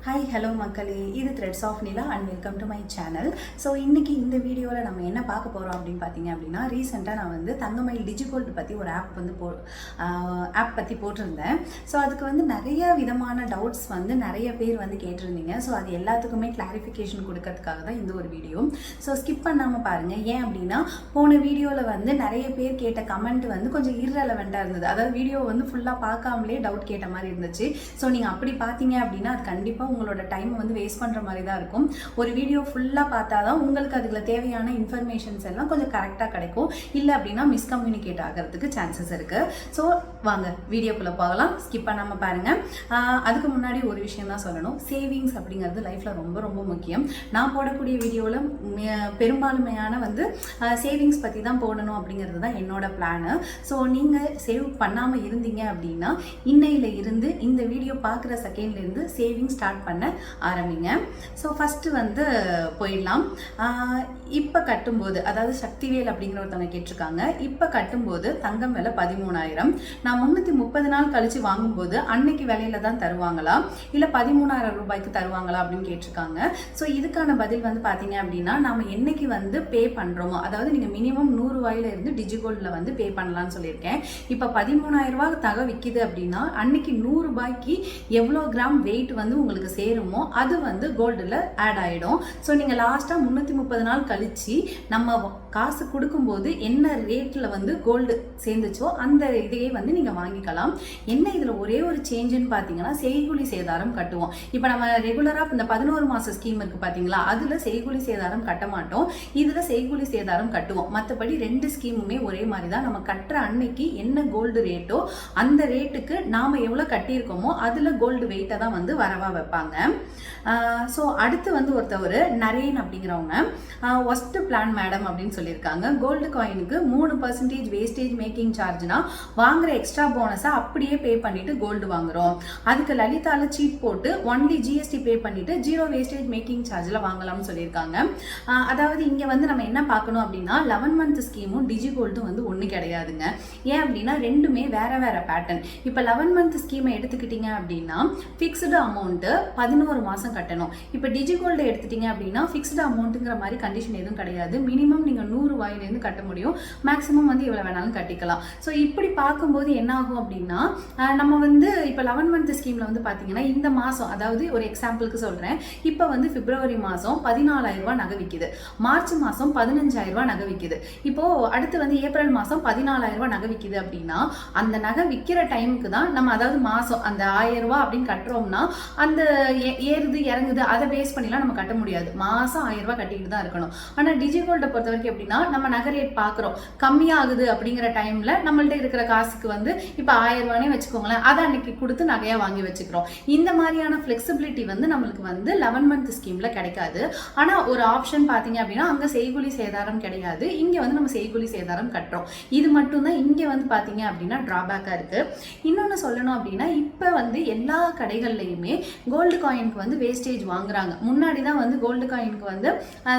Hi hello மக்களே, இது Threads of Nila and welcome to my channel. So இன்றைக்கி இந்த வீடியோவில் நம்ம என்ன பார்க்க போகிறோம் அப்படின்னு பார்த்தீங்க அப்படின்னா, ரீசெண்டாக நான் வந்து தங்கமயில் டிஜிகோல்டு பற்றி ஒரு ஆப் பற்றி போட்டிருந்தேன். ஸோ அதுக்கு வந்து நிறைய விதமான டவுட்ஸ் வந்து நிறைய பேர் வந்து கேட்டிருந்தீங்க. ஸோ அது எல்லாத்துக்குமே கிளாரிஃபிகேஷன் கொடுக்கறதுக்காக தான் இந்த ஒரு வீடியோ. ஸோ ஸ்கிப் பண்ணாமல் பாருங்கள். ஏன் அப்படின்னா, போன வீடியோவில் வந்து நிறைய பேர் கேட்ட கமெண்ட் வந்து கொஞ்சம் இர்ரெலவெண்ட்டாக இருந்தது. அதாவது வீடியோ வந்து ஃபுல்லாக பார்க்காமலே டவுட் கேட்ட மாதிரி இருந்துச்சு. ஸோ நீங்கள் அப்படி பார்த்தீங்க அப்படின்னா அது கண்டிப்பாக உங்களோட டைம் வந்து வேஸ்ட் பண்ணுற மாதிரி தான் இருக்கும். ஒரு வீடியோ ஃபுல்லாக பார்த்தா தான் உங்களுக்கு அதுக்குள்ள தேவையான இன்ஃபர்மேஷன்ஸ் எல்லாம் கொஞ்சம் கரெக்டாக கிடைக்கும். இல்லை அப்படின்னா மிஸ்கம்யூனிகேட் ஆகிறதுக்கு சான்சஸ் இருக்குது. ஸோ வாங்க வீடியோக்குள்ளே போகலாம். ஸ்கிப் பண்ணாமல் பாருங்கள். அதுக்கு முன்னாடி ஒரு விஷயம் தான் சொல்லணும். சேவிங்ஸ் அப்படிங்கிறது லைஃப்பில் ரொம்ப ரொம்ப முக்கியம். நான் போடக்கூடிய வீடியோவில் பெரும்பான்மையான வந்து சேவிங்ஸ் பற்றி தான் போடணும் அப்படிங்கிறது தான் என்னோட பிளானு. ஸோ நீங்கள் சேவ் பண்ணாமல் இருந்தீங்க அப்படின்னா இன்னையில் இருந்து இந்த வீடியோ பார்க்குற செகண்ட்லேருந்து சேவிங் ஸ்டார்ட் பண்ண ஆரம்பிங்க. ஸோ ஃபஸ்ட்டு வந்து போயிடலாம். இப்போ கட்டும்போது, அதாவது சக்திவேல் அப்படிங்கிற ஒருத்தவங்க கேட்டிருக்காங்க, இப்போ கட்டும்போது தங்கம் விலை 13,000, நான் 330 நாள் கழித்து வாங்கும்போது அன்னைக்கு விலையில தான் தருவாங்களா இல்லை 13,000 ரூபாய்க்கு தருவாங்களா அப்படின்னு கேட்டிருக்காங்க. ஸோ இதுக்கான பதில் வந்து பார்த்தீங்க அப்படின்னா, நம்ம என்னைக்கு வந்து பே பண்ணுறோமோ, அதாவது நீங்கள் மினிமம் 100 ரூபாயில இருந்து டிஜிகோல்டில் வந்து பே பண்ணலான்னு சொல்லியிருக்கேன். இப்போ 13,000 ரூபாய் தக விற்கிது அப்படின்னா அன்னைக்கு 100 ரூபாய்க்கு எவ்வளோ கிராம் வெயிட் வந்து உங்களுக்கு சேருமோ அது வந்து கோல்டில் ஆட் ஆகிடும். ஸோ நீங்கள் லாஸ்ட்டாக 330 நாள் கழித்து நம்ம காசு கொடுக்கும்போது என்ன ரேட்டில் வந்து கோல்டு சேர்ந்துச்சோ அந்த இதையே வந்து நீங்கள் வாங்கிக்கலாம். என்ன இதில் ஒரே ஒரு சேஞ்சுன்னு பார்த்தீங்கன்னா, செய்கூலி சேதாரம் கட்டுவோம். இப்போ நம்ம ரெகுலராக இந்த 11 மாத ஸ்கீம் இருக்குது பார்த்தீங்களா, அதில் செய்கூலி சேதாரம் கட்ட மாட்டோம். இதில் செய்கூலி சேதாரம் கட்டுவோம். மற்றபடி ரெண்டு ஸ்கீமுமே ஒரே மாதிரி தான். நம்ம கட்டுற அன்னைக்கு என்ன கோல்டு ரேட்டோ அந்த ரேட்டுக்கு நாம் எவ்வளோ கட்டியிருக்கோமோ அதில் கோல்டு வெயிட்டை தான் வந்து வரவா வைப்பாங்க. ஸோ அடுத்து வந்து ஒருத்தவர் நரேன் அப்படிங்கிறவங்க, ஒஸ்ட் பிளான் மேடம் அப்படின்னு சொல்லியிருக்காங்க. கோல்டு காயினுக்கு 3% வேஸ்டேஜ் மேக்கிங் சார்ஜ்னா வாங்குற எக்ஸ்ட்ரா போனஸை அப்படியே பே பண்ணிட்டு கோல்டு வாங்குறோம். அதுக்கு லலிதால சீட் போட்டு ஒன்லி ஜிஎஸ்டி பே பண்ணிட்டு 0 வேஸ்டேஜ் மேக்கிங் சார்ஜில் வாங்கலாம்னு சொல்லியிருக்காங்க. அதாவது இங்கே வந்து நம்ம என்ன பார்க்கணும் அப்படின்னா, 11 மந்த் ஸ்கீமும் டிஜிகோல்டும் வந்து ஒன்று கிடையாதுங்க. ஏன் அப்படின்னா ரெண்டுமே வேற வேற பேட்டர்ன். இப்போ 11 மந்த் ஸ்கீமை எடுத்துக்கிட்டீங்க அப்படின்னா ஃபிக்ஸ்டு அமௌண்ட்டு 11 மாதம் கட்டணும். இப்போ டிஜிகோல்டு எடுத்துட்டீங்க அப்படின்னா ஃபிக்ஸ்டு அமௌண்ட்டுங்கிற மாதிரி கண்டிஷன் எதுவும் கிடையாது. மினிமம் நீங்கள் 100 ரூபாயிலேருந்து கட்ட முடியும். மேக்ஸிமம் வந்து எவ்வளோ வேணாலும் கட்டிக்கலாம். ஸோ இப்படி பார்க்கும்போது என்ன ஆகும் அப்படின்னா, நம்ம வந்து இப்போ 11 மந்த் ஸ்கீமில் வந்து பார்த்தீங்கன்னா இந்த மாதம், அதாவது ஒரு எக்ஸாம்பிளுக்கு சொல்கிறேன், இப்போ வந்து பிப்ரவரி மாதம் 14,000 ரூபாய் நகை விற்கிது, மார்ச் மாதம் 15,000 ரூபாய் நகை விற்கிது, இப்போது அடுத்து வந்து ஏப்ரல் மாதம் 14,000 ரூபாய் நகை விற்கிது அப்படின்னா அந்த நகை விற்கிற டைமுக்கு தான் நம்ம, அதாவது மாதம் அந்த 1000 ரூபாய் அப்படின்னு கட்டுறோம்னா அந்த ஏறுது இறங்குது அதை பேஸ் பண்ணிலாம் நம்ம கட்ட முடியாது. மாதம் 1000 ரூபாய் கட்டிக்கிட்டு தான் இருக்கணும். ஆனால் டிஜிகோல்டை பொறுத்த வரைக்கும் எப்படின்னா, நம்ம நகை ரேட் பார்க்குறோம் கம்மியாகுது அப்படிங்கிற டைமில் நம்மள்ட்ட இருக்கிற காசுக்கு வந்து இப்போ 1000 ரூபானே வச்சுக்கோங்களேன், அதை அன்னைக்கு கொடுத்து நகையாக வாங்கி வச்சுக்கிறோம். இந்த மாதிரியான ஃப்ளெக்சிபிலிட்டி வந்து நம்மளுக்கு வந்து 11 மந்த் ஸ்கீமில் கிடைக்காது. ஆனால் ஒரு ஆப்ஷன் பார்த்தீங்க அப்படின்னா அங்கே செய்கூலி சேதாரம் கிடையாது. இங்கே வந்து நம்ம செய்கூலி சேதாரம் கட்டுறோம். இது மட்டும்தான் இங்கே வந்து பார்த்தீங்க அப்படின்னா ட்ராபேக்காக இருக்குது. இன்னொன்று சொல்லணும் அப்படின்னா, இப்போ வந்து எல்லா கடைகள்லையுமே கோல்டு காயினுக்கு வந்து வேஸ்டேஜ் வாங்குறாங்க. முன்னாடி தான் வந்து கோல்டு காயினுக்கு வந்து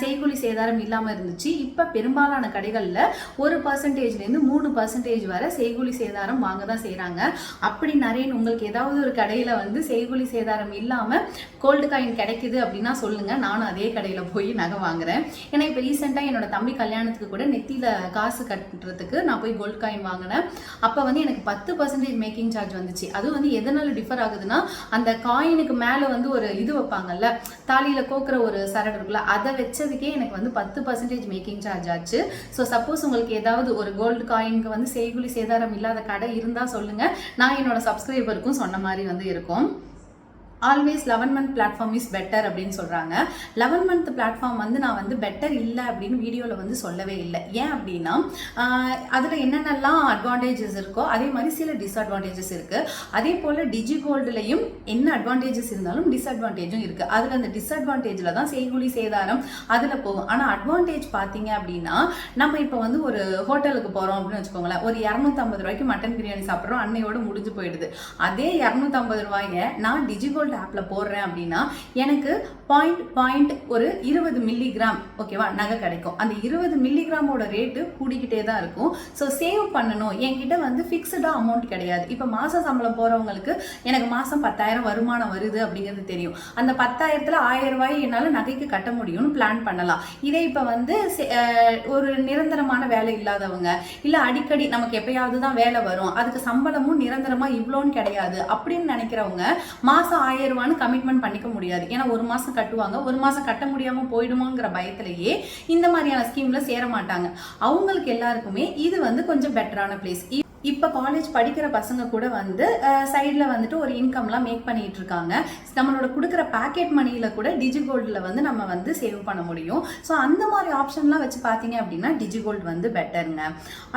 செய்கூலி சேதாரம் இல்லாமல் இருந்துச்சு. இப்போ பெரும்பாலான கடைகளில் 1%லேருந்து 3% வரை செய்கூலி சேதாரம் வாங்க தான் செய்கிறாங்க. அப்படி நிறைய உங்களுக்கு ஏதாவது ஒரு கடையில் வந்து செய்கூலி சேதாரம் இல்லாமல் கோல்டு காயின் கிடைக்குது அப்படின்னா சொல்லுங்கள், நானும் அதே கடையில் போய் நகை வாங்குறேன். ஏன்னா இப்போ ரீசெண்டாக என்னோட தம்பி கல்யாணத்துக்கு கூட நெத்தியில் காசு கட்டுறதுக்கு நான் போய் கோல்டு காயின் வாங்கினேன். அப்போ வந்து எனக்கு 10% மேக்கிங் சார்ஜ் வந்துச்சு. அதுவும் வந்து எதனால் டிஃபர் ஆகுதுன்னா, அந்த காயினுக்கு மேலே வந்து ஒரு இது வைப்பாங்கல்ல, தாலியில் கோக்குற ஒரு சரடு இருக்குல்ல, அதை வச்சதுக்கே எனக்கு வந்து 10% மேக்கிங் சார்ஜ் ஆச்சு. ஸோ சப்போஸ் உங்களுக்கு ஏதாவது ஒரு கோல்டு காயினுக்கு வந்து செய்கூலி சேதாரம் இல்லாத கடை இருந்தால் சொல்லுங்கள், நான் என்னோட சப்ஸ்கிரைபருக்கும் சொன்ன மாதிரி வந்து இருக்கும். Always 11 month platform is better அப்படின்னு சொல்கிறாங்க. 11 மந்த் பிளாட்ஃபார்ம் வந்து நான் வந்து பெட்டர் இல்லை அப்படின்னு வீடியோவில் வந்து சொல்லவே இல்லை. ஏன் அப்படின்னா அதில் என்னென்னலாம் அட்வான்டேஜஸ் இருக்கோ அதே மாதிரி சில டிஸ்அட்வான்டேஜஸ் இருக்குது. அதே போல் டிஜிகோல்டுலையும் என்ன அட்வான்டேஜஸ் இருந்தாலும் டிஸ்அட்வான்டேஜும் இருக்குது. அதில் அந்த டிஸ்அட்வான்டேஜில் தான் செய்கூலி சேதாரம் அதில் போகும். ஆனால் அட்வான்டேஜ் பார்த்தீங்க அப்படின்னா, நம்ம இப்போ வந்து ஒரு ஹோட்டலுக்கு போகிறோம் அப்படின்னு வச்சுக்கோங்களேன், ஒரு 250 ரூபாய்க்கு மட்டன் பிரியாணி சாப்பிட்றோம், அன்னையோடு முடிஞ்சு போயிடுது. அதே 250 ரூபாயை நான் டிஜிகோல்டு டிஜிகோல்டு ஆப்பில் போடுறேன் அப்படின்னா எனக்கு ஒரு 20 மில்லிகிராம் ஓகேவா நகை கிடைக்கும். அந்த 20 மில்லிகிராமோட ரேட்டு கூடிக்கிட்டே தான் இருக்கும். ஸோ சேவ் பண்ணணும். என்கிட்ட வந்து ஃபிக்ஸ்டாக அமௌண்ட் கிடையாது. இப்போ மாதம் சம்பளம் போகிறவங்களுக்கு எனக்கு மாதம் 10,000 வருமானம் வருது அப்படிங்கிறது தெரியும். அந்த 10,000ல் 1000 ரூபாய் என்னால் நகைக்கு கட்ட முடியும்னு பிளான் பண்ணலாம். இதே இப்போ வந்து ஒரு நிரந்தரமான வேலை இல்லாதவங்க, இல்லை அடிக்கடி நமக்கு எப்பயாவது தான் வேலை வரும், அதுக்கு சம்பளமும் நிரந்தரமாக இவ்வளோன்னு கிடையாது அப்படின்னு நினைக்கிறவங்க மாதம் 1000 ரூபான்னு கமிட்மெண்ட் பண்ணிக்க முடியாது. ஏன்னா ஒரு மாதம் கட்டுவாங்க, ஒரு மாதம் கட்ட முடியாமல் போயிடுமோங்கிற பயத்திலேயே இந்த மாதிரியான ஸ்கீமில் சேர மாட்டாங்க. அவங்களுக்கு எல்லாருக்குமே இது வந்து கொஞ்சம் பெட்டரான பிளேஸ். இப்போ காலேஜ் படிக்கிற பசங்க கூட வந்து சைடில் வந்துட்டு ஒரு இன்கம்லாம் மேக் பண்ணிட்டு இருக்காங்க. நம்மளோட கொடுக்குற பேக்கெட் மணியில் கூட டிஜிகோல்டில் வந்து நம்ம வந்து சேவ் பண்ண முடியும். ஸோ அந்த மாதிரி ஆப்ஷன்லாம் வச்சு பார்த்தீங்க அப்படின்னா டிஜிகோல்டு வந்து பெட்டருங்க.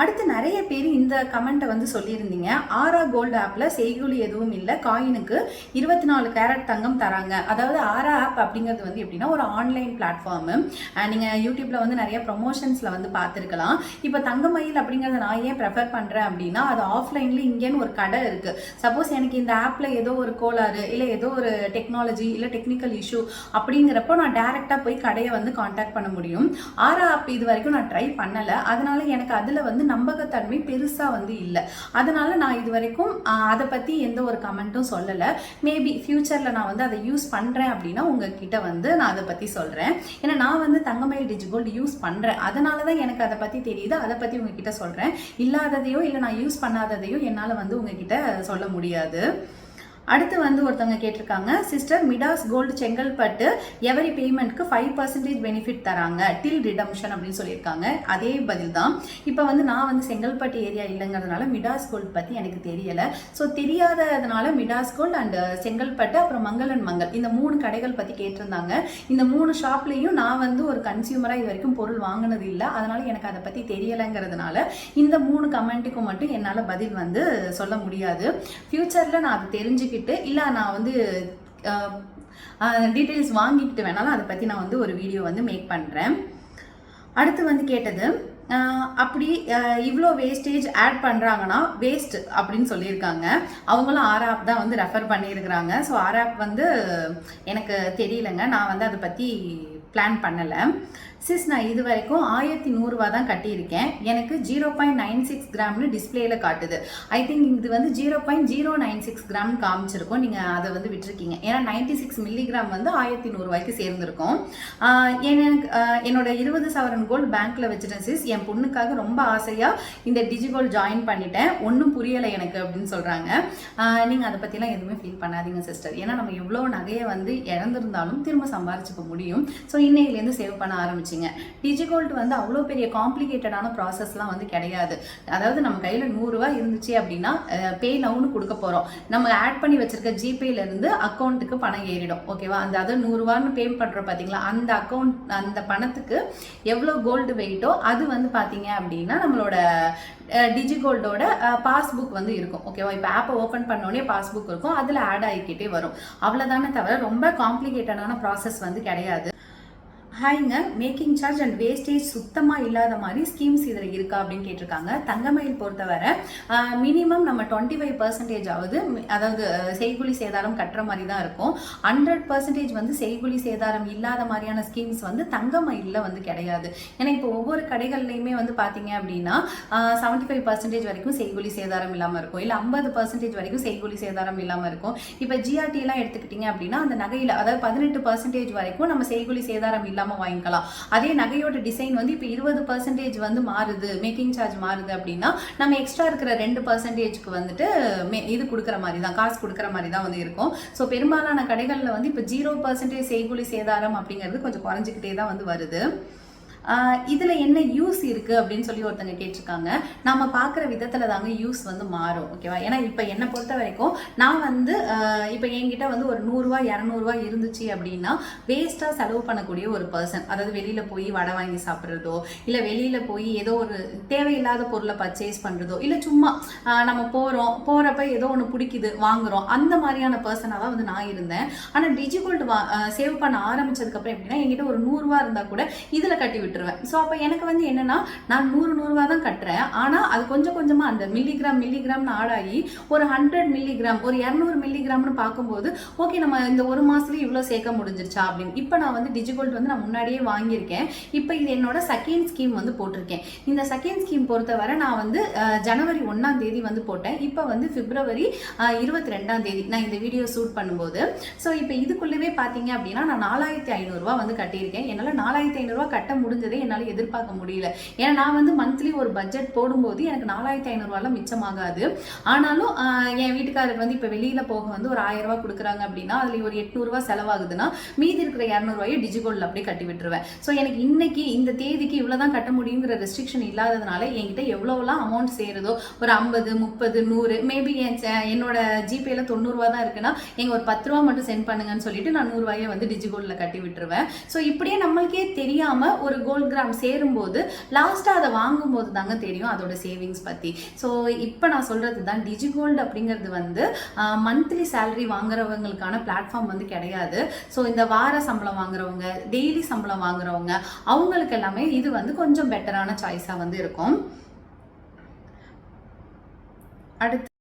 அடுத்து நிறைய பேர் இந்த கமெண்ட்டை வந்து சொல்லியிருந்தீங்க. ஆரா கோல்டு ஆப்பில் செய்கூலி எதுவும் இல்லை, காயினுக்கு 24 கேரட் தங்கம் தராங்க. அதாவது ஆரா ஆப் அப்படிங்கிறது வந்து எப்படின்னா ஒரு ஆன்லைன் பிளாட்ஃபார்மு. நீங்கள் யூடியூப்பில் வந்து நிறைய ப்ரொமோஷன்ஸில் வந்து பார்த்துருக்கலாம். இப்போ தங்கமயில் அப்படிங்கிறத நான் ஏன் ப்ரெஃபர் பண்ணுறேன் அப்படின்னா அது ஆஃப்லைன்ல இங்கேன்னு ஒரு கடை இருக்கு. சப்போஸ் எனக்கு இந்த ஆப்ல ஏதோ ஒரு கோளாறு இல்லை ஏதோ ஒரு டெக்னாலஜி இல்லை டெக்னிக்கல் இஷ்யூ அப்படிங்கிறப்போ நான் டைரக்டா போய் கடையை வந்து கான்டாக்ட் பண்ண முடியும். ஆரா ஆப் இது வரைக்கும் நான் ட்ரை பண்ணல. அதனால எனக்கு அதுல வந்து நம்பகத்தன்மை பெருசா வந்து இல்லை. அதனால நான் இது வரைக்கும் அதை பத்தி எந்த ஒரு கமெண்ட்டும் சொல்லலை. மேபி ஃபியூச்சர்ல நான் வந்து அதை யூஸ் பண்றேன் அப்படின்னா உங்ககிட்ட வந்து நான் அதை பத்தி சொல்றேன். ஏன்னா நான் வந்து தங்கமயில் டிஜிகோல்டு யூஸ் பண்றேன், அதனாலதான் எனக்கு அதை பத்தி தெரியுது. அதை பத்தி உங்ககிட்ட சொல்றேன். இல்லாததையோ இல்லை நான் யூஸ் பண்ணாததையும் என்னால் வந்து உங்ககிட்ட சொல்ல முடியாது. அடுத்து வந்து ஒருத்தவங்க கேட்டிருக்காங்க, sister Midas gold Chengalpattu every பேமெண்ட்க்கு 5% பெனிஃபிட் தராங்க டில் ரிடம்ஷன் அப்படின்னு சொல்லியிருக்காங்க. அதே பதில் தான். இப்போ வந்து நான் வந்து செங்கல்பட்டு ஏரியா இல்லைங்கிறதுனால மிடாஸ் கோல்டு பற்றி எனக்கு தெரியலை. ஸோ தெரியாததுனால மிடாஸ் கோல்டு அண்ட் செங்கல்பட்டு அப்புறம் மங்களன் மங்கள் இந்த 3 கடைகள் பற்றி கேட்டிருந்தாங்க. இந்த 3 ஷாப்லேயும் நான் வந்து ஒரு கன்சியூமராக இது வரைக்கும் பொருள் வாங்கினது இல்லை. அதனால எனக்கு அதை பற்றி தெரியலைங்கிறதுனால இந்த 3 கமெண்ட்டுக்கும் மட்டும் என்னால் பதில் வந்து சொல்ல முடியாது. ஃபியூச்சரில் நான் அதை தெரிஞ்சுக்கிட்டு இல்லை நான் வந்து டீட்டெயில்ஸ் வாங்கிக்கிட்டு வேணாலும் அதை பற்றி நான் வந்து ஒரு வீடியோ வந்து மேக் பண்ணுறேன். அடுத்து வந்து கேட்டது, அப்படி இவ்வளோ வேஸ்டேஜ் ஆட் பண்ணுறாங்கன்னா வேஸ்ட் அப்படின்னு சொல்லியிருக்காங்க. அவங்களும் ஆர் ஆப் தான் வந்து ரெஃபர் பண்ணியிருக்கிறாங்க. ஸோ ஆர் ஆப் வந்து எனக்கு தெரியலைங்க, நான் வந்து அதை பற்றி பிளான் பண்ணலை. சிஸ் நான் இது வரைக்கும் 1100 ரூபா தான் கட்டியிருக்கேன். எனக்கு 0.96 கிராம்னு டிஸ்பிளேல காட்டுது. ஐ திங்க் இது வந்து 0.096 கிராம் காமிச்சிருக்கும். நீங்கள் அதை வந்து விட்டுருக்கீங்க. ஏன்னா 96 மில்லிகிராம் வந்து 1100 ரூபாய்க்கு சேர்ந்துருக்கும். எனக்கு என்னோட 20 சவரன் கோல்டு பேங்க்ல வச்சுட்டேன் சிஸ். என் பொண்ணுக்காக ரொம்ப ஆசையாக இந்த டிஜிகோல்டு ஜாயின் பண்ணிட்டேன், ஒன்றும் புரியலை எனக்கு அப்படின்னு சொல்கிறாங்க. நீங்கள் அதை பற்றிலாம் எதுவுமே ஃபீல் பண்ணாதீங்க சிஸ்டர். ஏன்னா நம்ம எவ்வளோ நகையை வந்து இழந்திருந்தாலும் திரும்ப சம்பாரிச்சுக்க முடியும். ஸோ இன்னையிலேருந்து சேவ் பண்ண ஆரம்பிச்சு டிஜிகோல்டு வந்து அவ்வளோ பெரிய காம்ப்ளிகேட்டடான ப்ராசஸ்லாம் வந்து கிடையாது. அதாவது நம்ம கையில் 100 ரூபா இருந்துச்சு அப்படின்னா பே நவுன்னு கொடுக்க போகிறோம். நம்ம ஆட் பண்ணி வச்சிருக்க ஜிபேல இருந்து அக்கௌண்ட்டுக்கு பணம் ஏறிடும். ஓகேவா? அந்த அதை 100 ரூபான்னு பே பண்ணுறோம் பார்த்தீங்களா, அந்த அக்கௌண்ட் அந்த பணத்துக்கு எவ்வளோ கோல்டு வெயிட்டோ அது வந்து பார்த்தீங்க அப்படின்னா நம்மளோட டிஜிகோல்டோட பாஸ்புக் வந்து இருக்கும். ஓகேவா? இப்போ ஆப்பை ஓப்பன் பண்ணோடனே பாஸ்புக் இருக்கும், அதில் ஆட் ஆகிக்கிட்டே வரும். அவ்வளோதானே தவிர ரொம்ப காம்ப்ளிகேட்டடான ப்ராசஸ் வந்து கிடையாது. ஹாய்ங்க, மேக்கிங் சார்ஜ் அண்ட் வேஸ்டேஜ் சுத்தமாக இல்லாத மாதிரி ஸ்கீம்ஸ் இதில் இருக்கா அப்படின்னு கேட்டிருக்காங்க. தங்கமயில் பொறுத்தவரை மினிமம் நம்ம 25% ஆகுது, அதாவது செய்கூலி சேதாரம் கட்டுற மாதிரி தான் இருக்கும். 100% வந்து செய்கூலி சேதாரம் இல்லாத மாதிரியான ஸ்கீம்ஸ் வந்து தங்கமயிலில் வந்து கிடையாது. ஏன்னா இப்போ ஒவ்வொரு கடைகள்லையுமே வந்து பார்த்தீங்க அப்படின்னா 75% வரைக்கும் செய்கூலி சேதாரம் இல்லாமல் இருக்கும், இல்லை 50% வரைக்கும் செய்கூலி சேதாரம் இல்லாமல் இருக்கும். இப்போ ஜிஆர்டிலாம் எடுத்துக்கிட்டிங்க அப்படின்னா அந்த நகையில் அதாவது 18% வரைக்கும் நம்ம செய்கூலி சேதாரம் இல்லாமல் வாங்கிக்கலாம். அதே நகையோட டிசைன் வந்து இப்போ 20% வந்து மாறுது, மேக்கிங் சார்ஜ் மாறுது அப்படின்னா நம்ம எக்ஸ்ட்ரா இருக்கிற 2%க்கு வந்துட்டு இது கொடுக்குற மாதிரி தான், காசு கொடுக்குற மாதிரி தான் வந்து இருக்கும். ஸோ பெரும்பாலான கடைகளில் வந்து இப்போ 0% செய்கூலி சேதாரம் அப்படிங்கிறது கொஞ்சம் குறைஞ்சிக்கிட்டே தான் வந்து வருது. இதில் என்ன யூஸ் இருக்குது அப்படின்னு சொல்லி ஒருத்தங்க கேட்டிருக்காங்க. நம்ம பார்க்குற விதத்தில் தாங்க யூஸ் வந்து மாறும். ஓகேவா? ஏன்னா இப்போ என்னை பொறுத்த வரைக்கும் நான் வந்து இப்போ என்கிட்ட வந்து ஒரு 100 ரூபா 200 ரூபா இருந்துச்சு அப்படின்னா வேஸ்ட்டாக செலவு பண்ணக்கூடிய ஒரு பர்சன். அதாவது வெளியில் போய் வடை வாங்கி சாப்பிட்றதோ, இல்லை வெளியில் போய் ஏதோ ஒரு தேவையில்லாத பொருளை பர்ச்சேஸ் பண்ணுறதோ, இல்லை சும்மா நம்ம போகிறப்ப ஏதோ ஒன்று பிடிக்குது வாங்குகிறோம், அந்த மாதிரியான பர்சனாக தான் வந்து நான் இருந்தேன். ஆனால் டிஜிகோல்டு சேவ் பண்ண ஆரம்பித்ததுக்கப்புறம் எப்படின்னா என்கிட்ட ஒரு 100 ரூபா இருந்தால் கூட இதில் கட்டி விட்டு விட்டுருவேன். ஸோ அப்போ எனக்கு வந்து என்னன்னா நான் 100 தான் கட்டுறேன். ஆனால் அது கொஞ்சம் கொஞ்சமாக அந்த மில்லிகிராம்னு ஆடாகி ஒரு 100 மில்லிகிராம் ஒரு 200 மில்லிகிராம்னு பார்க்கும்போது ஓகே நம்ம இந்த ஒரு மாதத்துலேயே இவ்வளோ சேர்க்க முடிஞ்சிருச்சா அப்படின்னு. இப்போ நான் வந்து டிஜிகோல்டு வந்து நான் முன்னாடியே வாங்கியிருக்கேன். இப்போ இது என்னோட செகண்ட் ஸ்கீம் வந்து போட்டிருக்கேன். இந்த செகண்ட் ஸ்கீம் பொறுத்தவரை நான் வந்து ஜனவரி 1ஆம் தேதி வந்து போட்டேன். இப்போ வந்து பிப்ரவரி 22ஆம் தேதி நான் இந்த வீடியோ ஷூட் பண்ணும்போது. ஸோ இப்போ இதுக்குள்ளவே பார்த்தீங்க அப்படின்னா நான் 4500 வந்து கட்டியிருக்கேன். என்னால் 4500 கட்ட முடிஞ்சதே என்னால் எதிர்பார்க்க முடியல. ஏன்னா நான் வந்து மந்த்லி ஒரு பட்ஜெட் போடும்போது எனக்கு 4500 மிச்சமாகாது. ஆனாலும் என் வீட்டுக்காரர் வந்து இப்போ வெளியில் போக வந்து ஒரு 1000 ரூபா கொடுக்குறாங்க அப்படின்னா அதில் ஒரு 800 செலவாகுதுன்னா மீதி இருக்கிற 200 டிஜிகோல்டில் அப்படியே கட்டி விட்டுருவேன். ஸோ எனக்கு இன்னைக்கு இந்த தேதிக்கு இவ்வளோதான் கட்ட முடியுங்கிற ரெஸ்ட்ரிக்ஷன் இல்லாததுனால என்கிட்ட எவ்வளோலாம் அமௌண்ட் சேருதோ ஒரு 50, 30, 100 மேபி என்னோட ஜிபேல 90 தான் இருக்குன்னா எங்க ஒரு 10 ரூபா மட்டும் சென்ட் பண்ணுங்கன்னு சொல்லிட்டு நான் 100 வந்து டிஜிகோல்டில் கட்டி விட்டுருவேன். ஸோ இப்படியே நம்மளுக்கே தெரியாம ஒரு கோல்ட் கிராம் சேரும்போது லாஸ்ட்டாக அதை வாங்கும்போது தாங்க தெரியும் அதோட சேவிங்ஸ் பற்றி. ஸோ இப்போ நான் சொல்றது தான் டிஜிகோல்டு அப்படிங்கிறது வந்து மந்த்லி சேலரி வாங்குறவங்களுக்கான பிளாட்ஃபார்ம் வந்து கிடையாது. ஸோ இந்த வார சம்பளம் வாங்குறவங்க, டெய்லி சம்பளம் வாங்குறவங்க அவங்களுக்கு எல்லாமே இது வந்து கொஞ்சம் பெட்டரான சாய்ஸாக வந்து இருக்கும். அடுத்து